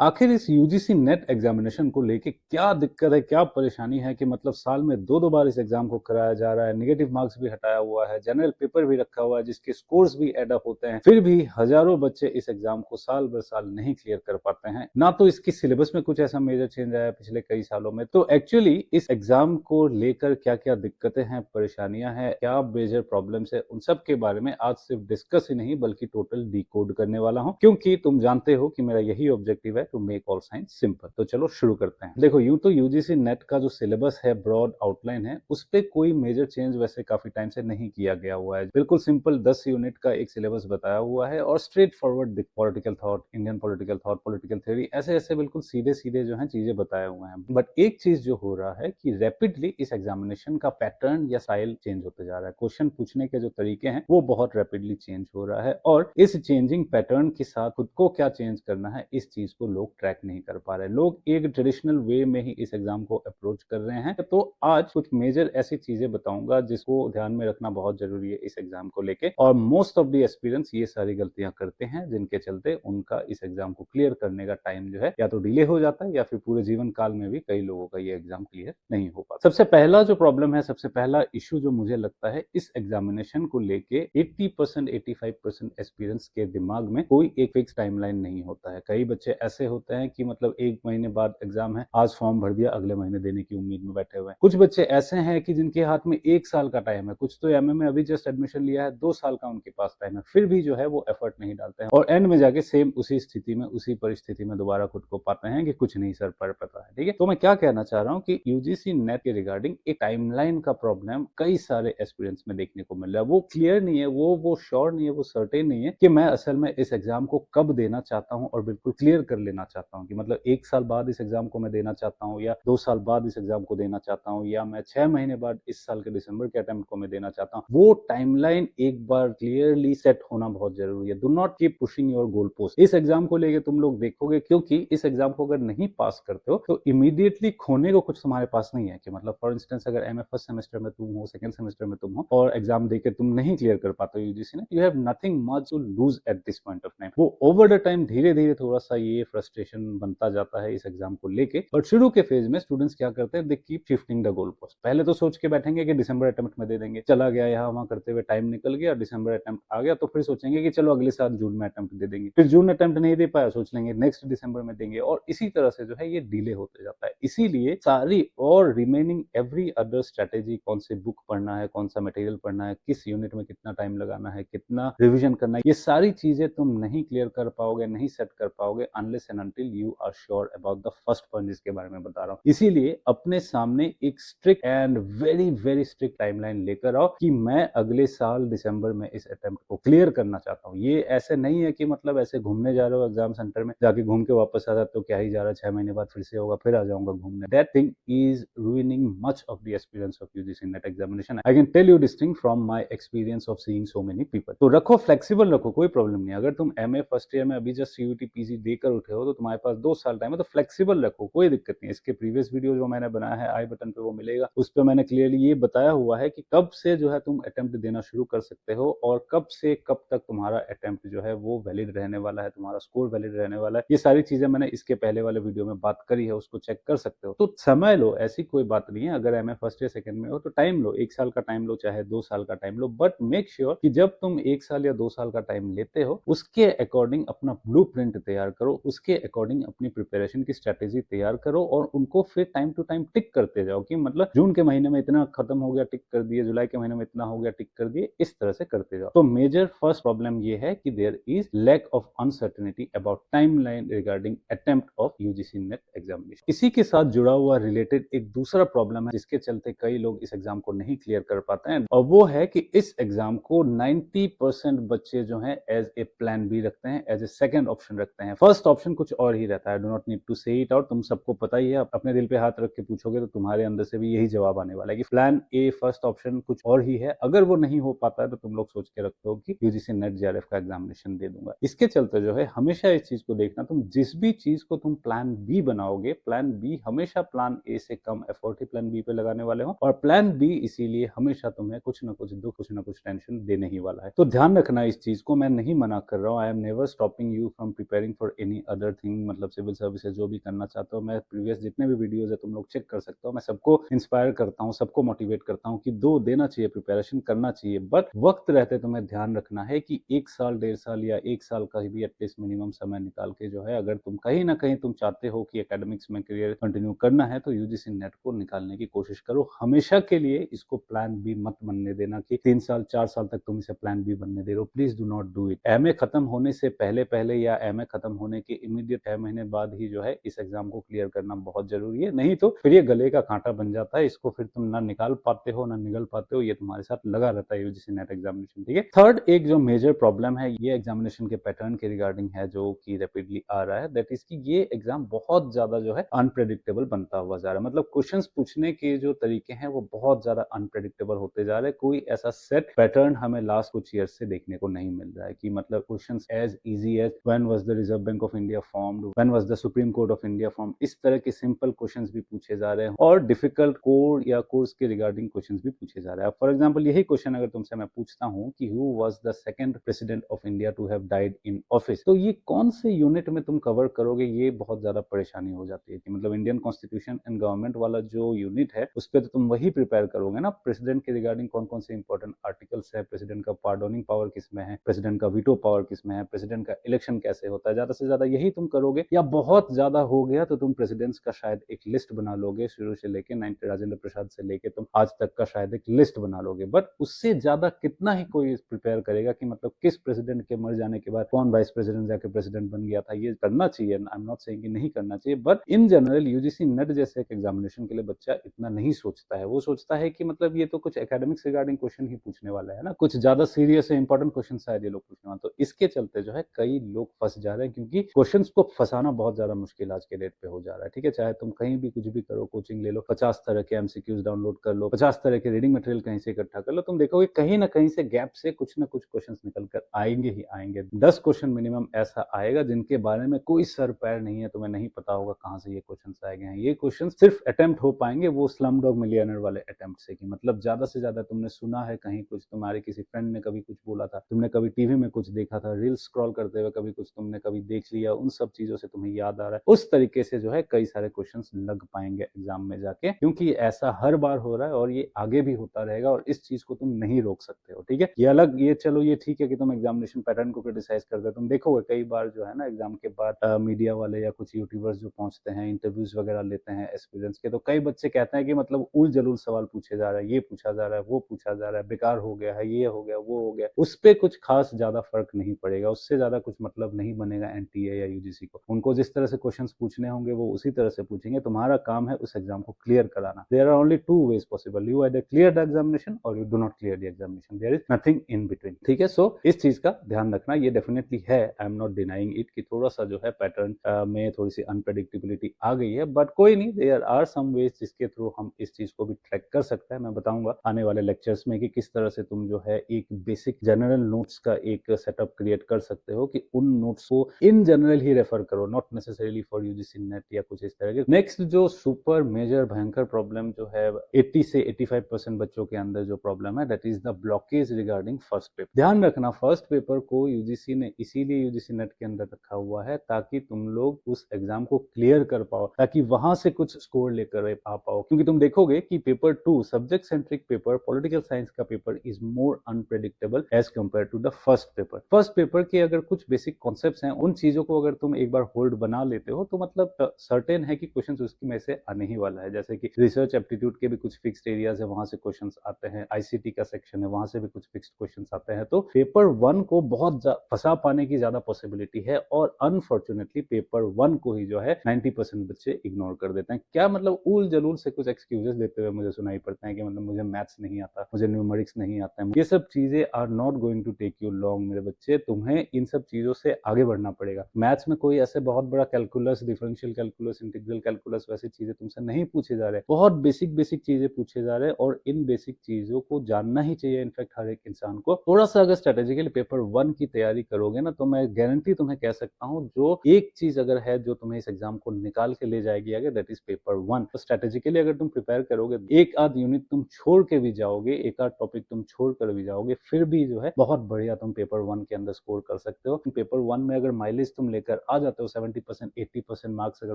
आखिर इस UGC NET examination को लेके क्या दिक्कत है, क्या परेशानी है कि मतलब साल में दो बार इस एग्जाम को कराया जा रहा है, नेगेटिव मार्क्स भी हटाया हुआ है, जनरल पेपर भी रखा हुआ है जिसके स्कोर्स भी एड अप होते हैं, फिर भी हजारों बच्चे इस एग्जाम को साल भर साल नहीं क्लियर कर पाते हैं। ना तो इसकी सिलेबस में कुछ ऐसा मेजर चेंज आया है पिछले कई सालों में। तो एक्चुअली इस एग्जाम को लेकर क्या क्या दिक्कतें हैं, परेशानियां हैं, क्या मेजर प्रॉब्लम्स है, उन सब के बारे में आज सिर्फ डिस्कस ही नहीं बल्कि टोटल डिकोड करने वाला हूं, क्योंकि तुम जानते हो कि मेरा यही ऑब्जेक्टिव है, to make all science simple. तो चलो शुरू करते हैं। देखो, यूं तो यूजीसी नेट का जो सिलेबस है, ब्रॉड आउटलाइन है, उस पे कोई मेजर चेंज वैसे काफी टाइम से नहीं किया गया हुआ है। बिल्कुल सिंपल 10 यूनिट का एक सिलेबस बताया हुआ है और straight forward political thought, Indian political thought, political theory, ऐसे ऐसे बिल्कुल सीधे सीधे जो है चीजें बताए हुए हैं। बट एक चीज जो हो रहा है कि रैपिडली इस एग्जामिनेशन का पैटर्न या स्टाइल चेंज होते जा रहा है। क्वेश्चन पूछने के जो तरीके हैं वो बहुत रैपिडली चेंज हो रहा है और इस चेंजिंग पैटर्न के साथ खुद को क्या चेंज करना है, इस चीज को लोग ट्रैक नहीं कर पा रहे। लोग एक ट्रेडिशनल वे में ही इस एग्जाम को अप्रोच कर रहे हैं। तो आज कुछ मेजर ऐसी चीजें बताऊंगा जिसको ध्यान में रखना बहुत जरूरी है इस एग्जाम को लेके। और मोस्ट ऑफ द एस्पिरेंट्स ये सारी गलतियां करते हैं जिनके चलते उनका इस एग्जाम को क्लियर करने का टाइम जो है या तो डिले हो जाता है या फिर पूरे जीवन काल में भी कई लोगों का ये एग्जाम क्लियर नहीं हो पाता। सबसे पहला जो प्रॉब्लम है, सबसे पहला इशू जो मुझे लगता है इस एग्जामिनेशन को लेके 80% 85% एस्पिरेंट्स के दिमाग में कोई एक फिक्स टाइमलाइन नहीं होता है। कई बच्चे ऐसे होते हैं कि मतलब एक महीने बाद एग्जाम है, आज फॉर्म भर दिया, अगले महीने देने की उम्मीद में बैठे हुए हैं। कुछ बच्चे ऐसे हैं कि जिनके हाथ में एक साल का टाइम है, कुछ तो एमए में अभी जस्ट एडमिशन लिया है, 2 साल का उनके पास टाइम है, फिर भी जो है वो एफर्ट नहीं डालते हैं और एंड में जाके सेम उसी स्थिति में, उसी परिस्थिति में दोबारा खुद को पाते हैं कि कुछ नहीं सर पढ़ पता है। ठीक है, तो मैं क्या कहना चाह रहा हूँ कि यूजीसी नेट के रिगार्डिंग एक टाइमलाइन का प्रॉब्लम कई सारे एस्पिरेंट्स में देखने को मिल रहा है। वो क्लियर नहीं है, वो श्योर नहीं है, वो सर्टेन नहीं है कि मैं असल में इस एग्जाम को कब देना चाहता हूँ और बिल्कुल क्लियर कर लेना चाहता हूँ कि मतलब 1 साल बाद इस एग्जाम को मैं देना चाहता हूँ या 2 साल बाद इस एग्जाम को देना चाहता हूँ या मैं 6 महीने बाद इस साल के दिसंबर के अटेम्प्ट को मैं देना चाहता हूँ। वो टाइमलाइन एक बार क्लियरली सेट होना बहुत जरूरी है। Do not keep pushing your goal post. इस एग्जाम को लेके तुम लोग देखोगे, क्योंकि इस एग्जाम को अगर नहीं पास करते हो तो इमीडिएटली खोने को कुछ तुम्हारे पास नहीं है कि मतलब फॉर इंस्टेंस अगर एमए फर्स्ट सेमेस्टर में तुम हो, सेकंड सेमेस्टर में तुम हो और एग्जाम देके तुम नहीं क्लियर कर पाते हो यूजीसी ने, you have nothing much to lose at this point of time. वो ओवर द टाइम धीरे धीरे थोड़ा सा ये फ्रस्ट्रेशन बनता जाता है इस एग्जाम को लेके। और शुरू के फेज में स्टूडेंट्स क्या करते हैं, they keep shifting the goal post. पहले तो सोच के बैठेंगे कि दिसंबर अटेम्प्ट में दे देंगे, चला गया यहाँ वहां करते हुए टाइम निकल गया, दिसंबर अटेम्प्ट आ गया तो फिर सोचेंगे कि चलो अगले साल जून में अटेम्प्ट दे देंगे, फिर जून अटेम्प्ट नहीं दे पाया, सोच लेंगे नेक्स्ट दिसंबर में देंगे और इसी तरह से जो है ये डिले होते जाता है। इसीलिए सारी और रिमेनिंग एवरी अदर स्ट्रेटेजी, कौन सी बुक पढ़ना है, कौन सा मटेरियल पढ़ना है, किस यूनिट में कितना टाइम लगाना है, कितना रिविजन करना है, ये सारी चीजें तुम नहीं क्लियर कर पाओगे, नहीं सेट कर पाओगे unless and until you are sure about the first point जिसके बारे में बता रहा हूँ। इसीलिए अपने सामने एक strict and very very strict timeline लेकर आओ कि मैं अगले साल दिसंबर में इस अटेम्प्ट को क्लियर करना चाहता हूँ। ये ऐसे नहीं है कि मतलब ऐसे घूमने जा रहे हो एग्जाम सेंटर में, जाके घूम के वापस आ जाते हो, क्या ही जा रहा है, 6 महीने बाद फिर से होगा, फिर आ जाऊंगा घूमने। That thing is ruining much of the experience of UGC NET examination. I can tell you this thing from my experience of seeing so many people. तो रखो, फ्लेक्सिबल रखो, कोई प्रॉब्लम नहीं। अगर तुम एमए फर्स्ट ईयर में अभी just CUT PG देकर उठे हो तो तुम्हारे पास 2 साल टाइम है, तो फ्लेक्सिबल रखो, कोई दिक्कत नहीं। इसके प्रीवियस वीडियो जो मैंने बनाया है आई बटन पे वो मिलेगा, उस पर मैंने क्लियरली ये बताया हुआ है कि कब से जो है तुम अटेम्प्ट देना शुरू कर सकते हो और कब से कब तक तुम्हारा अटेम्प्ट जो है वो वैलिड रहने वाला है, तुम्हारा स्कोर वैलिड रहने वाला है। ये सारी चीजें मैंने इसके पहले वाले वीडियो में बात करी है, उसको चेक कर सकते हो। तो समय लो, ऐसी कोई बात नहीं है। अगर एमए फर्स्ट या सेकंड में हो तो टाइम लो, 1 साल का टाइम लो, चाहे 2 साल का time low, but make sure कि जब तुम 1 साल या 2 साल का टाइम लेते हो उसके अकॉर्डिंग अपना ब्लूप्रिंट तैयार करो, उसके अकॉर्डिंग अपनी प्रिपरेशन की स्ट्रेटेजी तैयार करो और उनको फिर टाइम टू टाइम टिक करते जाओ कि मतलब जून के महीने में इतना खत्म हो गया, टिक कर दिए, जुलाई के महीने में इतना हो गया, टिक कर दिए, इस तरह से करते जाओ। तो मेजर फर्स्ट प्रॉब्लम ये है कि there is lack of uncertainty about timeline regarding attempt of UGC NET examination. इसी के साथ जुड़ा हुआ रिलेटेड एक दूसरा प्रॉब्लम है जिसके चलते कई लोग इस एग्जाम को नहीं क्लियर कर पाते हैं और वो है कि इस एग्जाम को 90% बच्चे जो हैं एज ए प्लान बी रखते हैं, एज ए सेकंड ऑप्शन रखते हैं। फर्स्ट ऑप्शन कुछ और ही रहता है। डू नॉट नीड टू से इट आउट, तुम सबको पता ही है। अपने दिल पे हाथ रख के पूछोगे तो तुम्हारे अंदर से भी यही जवाब आने वाला है कि प्लान ए फर्स्ट ऑप्शन कुछ और ही है। अगर वो नहीं हो पाता है तो तुम लोग सोच के रखते हो कि यूजीसी नेट जेआरएफ का एग्जामिनेशन दे दूंगा। इसके चलते जो है हमेशा इस चीज को देखना, तुम जिस भी चीज को तुम प्लान बी बनाओगे, प्लान बी हमेशा प्लान ए से कम एफर्ट ही प्लान बी पे लगाने वाले हो और प्लान बी इसीलिए हमेशा तुम्हें कुछ ना कुछ दुख, कुछ ना कुछ टेंशन देने ही वाला है। तो ध्यान रखना इस चीज को। मैं नहीं मना कर रहा हूँ, I am never stopping you from preparing for any other other thing, मतलब सिविल सर्विसेज जो भी करना चाहते हो, मैं प्रीवियस जितने भी वीडियोस है तुम लोग चेक कर सकते हो। मैं सबको इंस्पायर करता हूँ, सबको मोटिवेट करता हूँ कि दो देना चाहिए, प्रिपरेशन करना चाहिए, बट वक्त रहते तुम्हें ध्यान रखना है कि 1 साल 1.5 साल या 1 साल का भी एटलीस्ट मिनिमम समय निकाल के जो है, अगर तुम कहीं ना कहीं तुम चाहते हो कि एकेडमिक्स में करियर कंटिन्यू करना है तो यूजीसी नेट को निकालने की कोशिश करो। हमेशा के लिए इसको प्लान बी मत बनने देना कि 3 साल 4 साल तक तुम इसे प्लान बी बनने दे रहे हो। Please do not do it. MA खत्म होने से पहले पहले या एमए खत्म होने के इमीडिएट 6 महीने बाद ही जो है इस एग्जाम को क्लियर करना बहुत जरूरी है, नहीं तो फिर ये गले का कांटा बन जाता है। इसको फिर तुम ना निकाल पाते हो ना निगल पाते हो, ये तुम्हारे साथ लगा रहता है यूजीसी नेट एग्जामिनेशन। ठीक है, थर्ड एक जो मेजर प्रॉब्लम है ये एग्जामिनेशन के पैटर्न के रिगार्डिंग है, जो कि रैपिडली आ रहा है, दैट इज कि ये एग्जाम बहुत ज्यादा जो है अनप्रेडिक्टेबल बनता हुआ जा रहा है। मतलब क्वेश्चंस पूछने के जो तरीके हैं वो बहुत ज्यादा अनप्रेडिक्टेबल होते जा रहे हैं। कोई ऐसा सेट पैटर्न हमें लास्ट कुछ ईयर से देखने को नहीं मिल रहा है कि मतलब questions as easy as when was the Reserve Bank of India formed, when was the Supreme Court of India formed, इस तरह के सिंपल क्वेश्चंस भी पूछे जा रहे हैं और डिफिकल्ट कोड या कोर्स के रिगार्डिंग क्वेश्चंस भी पूछे जा रहे हैं। फॉर एग्जांपल यही क्वेश्चन अगर तुमसे मैं पूछता हूं कि who was the second president of India to have died in office, तो ये कौन से यूनिट में तुम कवर करोगे, ये बहुत ज्यादा परेशानी हो जाती है कि मतलब इंडियन कॉन्स्टिट्यूशन एंड गवर्नमेंट वाला जो यूनिट है उस पर तो तुम वही प्रिपेयर करोगे ना। प्रेसिडेंट के रिगार्डिंग कौन कौन से इंपॉर्टेंट आर्टिकल्स है, प्रेसिडेंट का पार्डोनिंग पावर किसमें है, प्रेसिडेंट का वीटो पावर किसमें है, प्रेसिडेंट का इलेक्शन कैसे होता है, ज्यादा से ज्यादा यही तुम करोगे। या बहुत ज्यादा हो गया तो तुम प्रेसिडेंट्स का शायद एक लिस्ट बना लोगे, शुरू से लेके राजेंद्र प्रसाद से लेके तुम आज तक का शायद एक लिस्ट बना लोगे। बट उससे ज्यादा कितना ही कोई प्रिपेयर करेगा कि मतलब किस प्रेसिडेंट के मर जाने के बाद कौन वाइस प्रेसिडेंट जाके प्रेसिडेंट बन गया था। ये करना चाहिए, आई एम नॉट सेइंग कि नहीं करना चाहिए, but in general UGC net जैसे एक एग्जामिनेशन के लिए बच्चा इतना नहीं सोचता है। वो सोचता है कि मतलब ये तो कुछ एकेडमिक्स रिगार्डिंग क्वेश्चन ही पूछने वाला है ना, कुछ ज्यादा सीरियस है इंपॉर्टेंट क्वेश्चन शायद ये लोग पूछने वाले। तो इसके चलते जो है कई लोग फंस जा रहे हैं, क्योंकि क्वेश्चंस को फंसाना बहुत ज्यादा मुश्किल आज के डेट पे हो जा रहा है। ठीक है, चाहे तुम कहीं भी कुछ भी करो, कोचिंग ले लो, 50 तरह के एमसीक्यूज डाउनलोड कर लो, 50 तरह के रीडिंग मटेरियल कहीं से इकट्ठा कर लो, तुम देखोगे कहीं ना कहीं से गैप से कुछ ना कुछ क्वेश्चन निकल कर आएंगे ही आएंगे। 10 क्वेश्चन मिनिमम ऐसा आएगा जिनके बारे में कोई सर पैर नहीं है, तुम्हें नहीं पता होगा कहाँ से ये क्वेश्चन आए गए हैं। ये क्वेश्चन सिर्फ अटेम्प्ट हो पाएंगे वो स्लम डॉग मिलियनर वाले अटेम्प्ट से, कि मतलब ज्यादा से ज्यादा तुमने सुना है कहीं कुछ, तुम्हारे किसी फ्रेंड ने कभी कुछ बोला था, तुमने कभी टीवी में कुछ देखा था, रील्स स्क्रॉल करते हुए कभी कुछ तुमने कभी देख लिया, उन सब चीजों से तुम्हें याद आ रहा है। उस तरीके से जो है कई सारे क्वेश्चंस लग पाएंगे एग्जाम में जाके, क्योंकि ऐसा हर बार हो रहा है और ये आगे भी होता रहेगा और इस चीज को तुम नहीं रोक सकते हो। ठीक है, ये अलग, ये चलो ये ठीक है कि तुम एग्जामिनेशन पैटर्न को क्रिटिसाइज करते हो। तुम देखोगे कई बार जो है ना एग्जाम के बाद मीडिया वाले या कुछ यूट्यूबर्स जो पहुंचते हैं, इंटरव्यूज वगैरह लेते हैं एस्पिरेंट्स के, तो कई बच्चे कहते हैं कि मतलब उल जलूल सवाल पूछे जा रहा है, ये पूछा जा रहा है, वो पूछा जा रहा है, बेकार हो गया है, ये हो गया, वो हो गया। उस पर कुछ खास ज्यादा फर्क नहीं पड़ेगा, उससे ज्यादा कुछ मतलब नहीं बनेगा एनटीए या यूजीसी को। उनको जिस तरह से क्वेश्चन पूछने होंगे वो उसी तरह से पूछेंगे। तुम्हारा काम है उस एग्जाम को क्लियर कराना। There are only two ways possible, you either clear the examination or you do not clear the examination, there is nothing in between. ठीक है, सो इस चीज का ध्यान रखना। ये डेफिनेटली है, I am not denying it, कि थोड़ा सा जो है पैटर्न में थोड़ी सी अनप्रेडिक्टेबिलिटी आ गई है, बट कोई नहीं, देयर आर सम वेज जिसके थ्रू हम इस चीज को भी ट्रैक कर सकते हैं। मैं बताऊंगा आने वाले लेक्चर्स में कि किस तरह से तुम जो है एक बेसिक जनरल नोट्स का एक सेटअप क्रिएट कर सकते हो, कि उन नोट्स को इन जनरल ही रेफर करो, not necessarily for UGC net या कुछ इस तरह के। नेक्स्ट जो सुपर मेजर भयंकर प्रॉब्लम जो है 80 से 85% बच्चों के अंदर जो प्रॉब्लम है, that is the blockage regarding first paper. ध्यान रखना, फर्स्ट पेपर को यूजीसी ने इसीलिए यूजीसी नेट के अंदर रखा हुआ है ताकि तुम लोग उस एग्जाम को क्लियर कर पाओ, ताकि वहां से कुछ स्कोर लेकर आ पाओ। क्योंकि तुम देखोगे कि paper 2 subject centric paper, political science का paper is more unpredictable as compared to the first paper. First paper के अगर कुछ बेसिक कॉन्सेप्ट्स हैं, उन चीजों को अगर तुम एक बार होल्ड बना लेते हो तो मतलब सर्टेन है कि क्वेश्चंस उसकी में से आने ही वाला है। जैसे कि रिसर्च एप्टीट्यूड के भी कुछ फिक्स्ड एरियाज है, वहां से क्वेश्चंस आते हैं, आईसीटी का सेक्शन है, वहां से भी कुछ फिक्स्ड क्वेश्चंस आते हैं। तो पेपर 1 को बहुत फंसा पाने की ज्यादा पॉसिबिलिटी है, और अनफॉर्चुनेटली पेपर 1 को ही जो है 90% बच्चे इग्नोर कर देते हैं। क्या मतलब उल जलूल से कुछ एक्सक्यूजेस देते हुए मुझे सुनाई पड़ते हैं कि मतलब मुझे मैथ्स नहीं आता, मुझे न्यूमेरिक्स नहीं आता है। ये सब चीजें are not going to take you long मेरे बच्चे, तुम्हें इन सब चीजों से आगे बढ़ना पड़ेगा। मैथ्स में कोई ऐसे बहुत बड़ा calculus, differential calculus, integral calculus वैसी चीजें तुमसे नहीं पूछे जा रहे, बहुत बेसिक बेसिक चीजें पूछे जा रहे हैं, और इन बेसिक चीजों को जानना ही चाहिए इनफैक्ट हर एक इंसान को। थोड़ा सा अगर स्ट्रेटेजिकली पेपर 1 की तैयारी करोगे ना, तो मैं गारंटी तुम्हें कह सकता हूँ जो एक चीज अगर है जो तुम्हें इस एग्जाम को निकाल के ले जाएगी आगे, दैट इज पेपर 1। तो स्ट्रेटेजिकली अगर तुम प्रिपेयर करोगे, एक आध यूनिट तुम छोड़ के भी जाओगे, एक आध टॉपिक तुम छोड़ कर भी जाओगे, फिर भी जो है बहुत बढ़िया तुम पेपर 1 के अंदर स्कोर कर सकते हो। पेपर 1 में अगर माइलेज तुम लेकर कर आ जाते हो 70% 80% मार्क्स अगर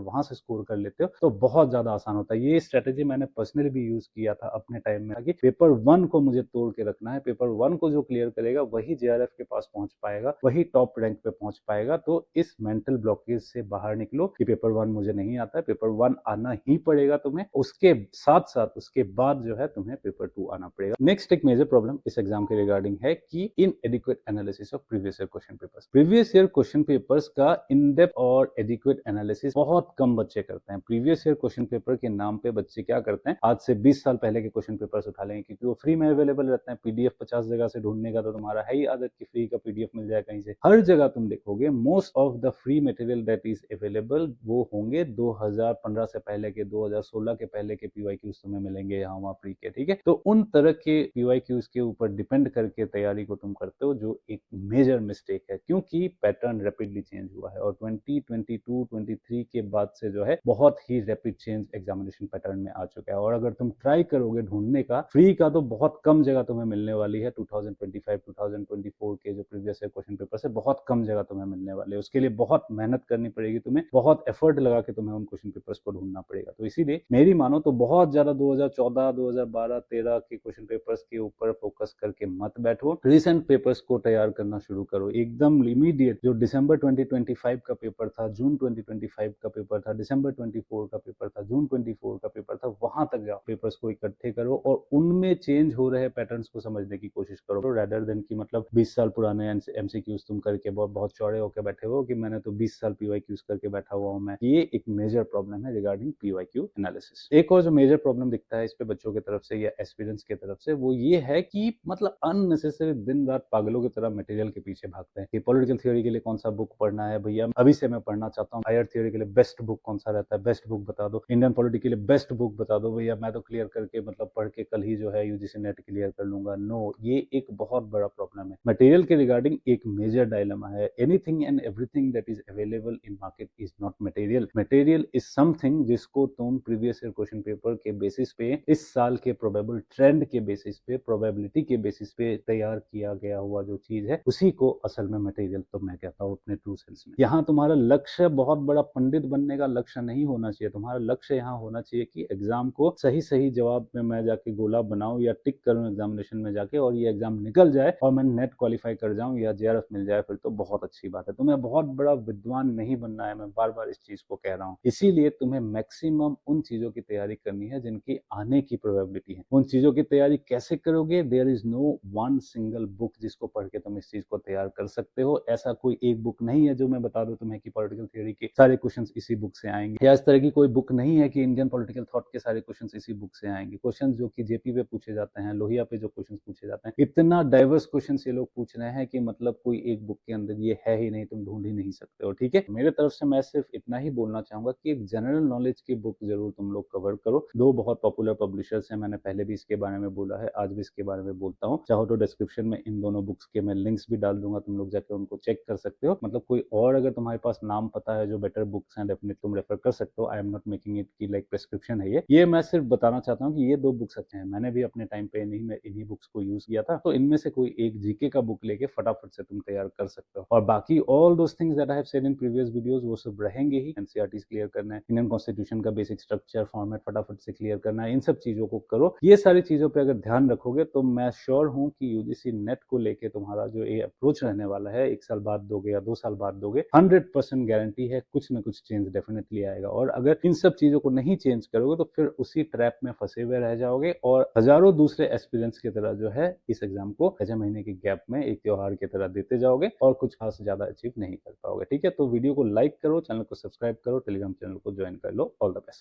वहां से स्कोर कर लेते हो तो बहुत ज्यादा आसान होता है। ये स्ट्रेटेजी मैंने पर्सनली भी यूज किया था अपने टाइम में कि पेपर 1 को मुझे तोड़ के रखना है, पेपर 1 को जो क्लियर करेगा वही जेआरएफ के पास पहुंच पाएगा, वही टॉप रैंक पे पहुंच पाएगा। तो इस मेंटल ब्लॉकेज से बाहर निकलो कि पेपर 1 मुझे नहीं आता है, पेपर 1 आना ही पड़ेगा तुम्हें, उसके साथ साथ उसके बाद जो है तुम्हें पेपर 2 आना पड़ेगा। नेक्स्ट एक मेजर प्रॉब्लम इस एग्जाम के रिगार्डिंग है कि इनएडिक्वेट analysis of previous year question papers. Previous year question papers का इन डेप्थ और एडिक्वेट एनालिसिस बहुत कम बच्चे करते हैं। प्रीवियस ईयर क्वेश्चन पेपर के नाम पे बच्चे क्या करते हैं, आज से 20 साल पहले के क्वेश्चन पेपर्स उठा लेंगे क्योंकि वो फ्री में अवेलेबल रहते हैं। पीडीएफ 50 जगह से ढूंढने का तो तुम्हारा है ही आदत कि फ्री का पीडीएफ मिल जाए कहीं से। हर जगह तुम देखोगे most of the free material that is available वो होंगे 2015 से पहले के, 2016 के पहले के पीवाईक्यूज तुम्हें मिलेंगे यहाँ वहाँ फ्री के, ठीक है। तो उन तरह के पीवाईक्यूज के ऊपर डिपेंड करके तैयारी को तुम करते हो, जो एक मेजर मिस्टेक है क्योंकि पैटर्न रैपिडली चेंज हुआ है और 2022-23 के बाद से जो है बहुत ही रैपिड चेंज एग्जामिनेशन पैटर्न में आ चुका है। और अगर तुम ट्राई करोगे ढूंढने का फ्री का तो बहुत कम जगह तुम्हें मिलने वाली है। 2025-2024 के जो प्रीवियस ईयर क्वेश्चन पेपर से बहुत कम जगह तुम्हें मिलने वाले हैं। उसके लिए बहुत मेहनत करनी पड़ेगी तुम्हें, बहुत एफर्ट लगा के तुम्हें उन क्वेश्चन पेपर्स को ढूंढना पड़ेगा। तो इसीलिए मेरी मानो तो बहुत ज्यादा 2014, 2012, 13 के क्वेश्चन पेपर्स के ऊपर फोकस करके मत बैठो। रिसेंट पेपर्स को तैयार करना शुरू करो एकदम इमीडिएट। जो दिसंबर 2025 का पेपर था, जून 2025 का पेपर था, दिसंबर 24 का पेपर था, जून 24 का पेपर था, वहां तक जाओ, पेपर्स को इकट्ठे करो और उनमें चेंज हो रहे पैटर्न्स को समझने की कोशिश करो, रेदर देन की मतलब 20 साल पुराने एमसीक्यूज तुम करके बहुत चौड़े होकर बैठे हो कि मैंने तो 20 साल पीवाईक्यूज करके बैठा हुआ हूं मैं। ये एक मेजर प्रॉब्लम है रिगार्डिंग पीवाईक्यू एनालिसिस। एक और जो मेजर प्रॉब्लम दिखता है इस पे बच्चों की तरफ से या एस्पिरेंट्स की तरफ से, वो ये है कि मतलब अननेसेसरी दिन रात पागलों की तरह मटेरियल के पीछे भागते हैं कि पॉलिटिकल थ्योरी के लिए कौन सा बुक पढ़ना है भैया, अभी से मैं पढ़ना चाहता हूँ। हायर थ्योरी के लिए बेस्ट बुक कौन सा रहता है, बेस्ट बुक बता दो। इंडियन पॉलिटी के लिए बेस्ट बुक बता दो भैया, मैं तो क्लियर करके मतलब पढ़ के कल ही जो है यूजीसी नेट क्लियर कर लूंगा। नो, ये एक बहुत बड़ा प्रॉब्लम है। मटेरियल के रिगार्डिंग एक मेजर डायलेमा है। Anything and everything that is available in market is not material. Material is something जिसको तुम प्रीवियस ईयर क्वेश्चन पेपर के बेसिस पे, इस साल के प्रोबेबल ट्रेंड के बेसिस पे, प्रोबेबिलिटी के बेसिस पे तैयार किया गया हुआ जो चीज है उसी को असल में मटेरियल तो मैं कहता हूँ अपने ट्रू सेंस में। यहाँ तुम्हारा लक्ष्य बहुत बड़ा पंडित बनने का लक्ष्य नहीं होना चाहिए। तुम्हारा लक्ष्य यहाँ होना चाहिए कि एग्जाम को सही सही जवाब में मैं जाके गोला बनाऊं या टिक करूं एग्जामिनेशन में जाके और ये एग्जाम निकल जाए और मैं नेट क्वालिफाई कर जाऊं या जेआरएफ मिल जाए, फिर तो बहुत अच्छी बात है। तुम्हें बहुत बड़ा विद्वान नहीं बनना है, मैं बार बार इस चीज को कह रहा हूँ। इसीलिए तुम्हें मैक्सिमम उन चीजों की तैयारी करनी है जिनकी आने की प्रोबेबिलिटी है। उन चीजों की तैयारी कैसे करोगे? There is no one single book जिसको पढ़ के तुम इस चीज को तैयार कर सकते हो। ऐसा कोई एक बुक नहीं है जो मैं बता दूं तुम्हें कि पॉलिटिकल थ्योरी के सारे क्वेश्चंस इसी बुक से आएंगे, या इस तरह की कोई बुक नहीं है कि इंडियन पॉलिटिकल थॉट के सारे क्वेश्चंस इसी बुक से आएंगे। क्वेश्चंस जो कि जेपी पे पूछे जाते हैं, लोहिया पे जो क्वेश्चंस पूछे जाते हैं, इतना डाइवर्स क्वेश्चंस ये लोग पूछ रहे हैं कि मतलब कोई एक बुक के अंदर ये है ही नहीं, तुम ढूंढ ही नहीं सकते हो। ठीक है, मेरे तरफ से मैं सिर्फ इतना ही बोलना चाहूंगा कि एक जनरल नॉलेज की बुक जरूर तुम लोग कवर करो। दो बहुत पॉपुलर पब्लिशर्स हैं, मैंने पहले भी इसके बारे में बोला है, आज भी इसके बारे में बोलता हूँ। चाहो तो डिस्क्रिप्शन में इन दोनों बुक्स के मैं लिंक्स भी डाल दूंगा, तुम लोग जाके उनको चेक कर सकते हो। मतलब कोई और अगर तुम्हारे पास नाम पता है जो बेटर बुक्स हैं, डेफिनेटली तुम रेफर कर सकते हो। I am not making it की लाइक प्रेस्क्रिप्शन है ये मैं सिर्फ बताना चाहता हूँ कि ये दो बुक्स अच्छे हैं। मैंने भी अपने टाइम पे इन्हीं बुक्स को यूज किया था। तो इनमें से कोई एक जीके का बुक लेके फटाफट से तुम तैयार कर सकते हो। और बाकी all those things that I have said in previous videos वो सब रहेंगे ही। एनसीईआरटीज क्लियर करना है, इंडियन कॉन्स्टिट्यूशन का बेसिक स्ट्रक्चर फॉर्मेट फटाफट से क्लियर करना है, इन सब चीजों को करो। ये सारी चीजों पर अगर ध्यान रखोगे तो मैं श्योर हूँ कि यूजीसी नेट को लेके तुम्हारा जो ये अप्रोच रहने वाला है, 1 साल बाद दोगे या 2 साल बाद दोगे, 100% गारंटी है कुछ ना कुछ चेंज डेफिनेटली आएगा। और अगर इन सब चीजों को नहीं चेंज करोगे तो फिर उसी ट्रैप में फंसे हुए रह जाओगे और हजारों दूसरे एस्पिरेंट्स की तरह जो है इस एग्जाम को 6 महीने के गैप में एक त्योहार की तरह देते जाओगे और कुछ खास ज्यादा अचीव नहीं कर पाओगे। ठीक है, तो वीडियो को लाइक करो, चैनल को सब्सक्राइब करो, टेलीग्राम चैनल को ज्वाइन कर लो। All the best.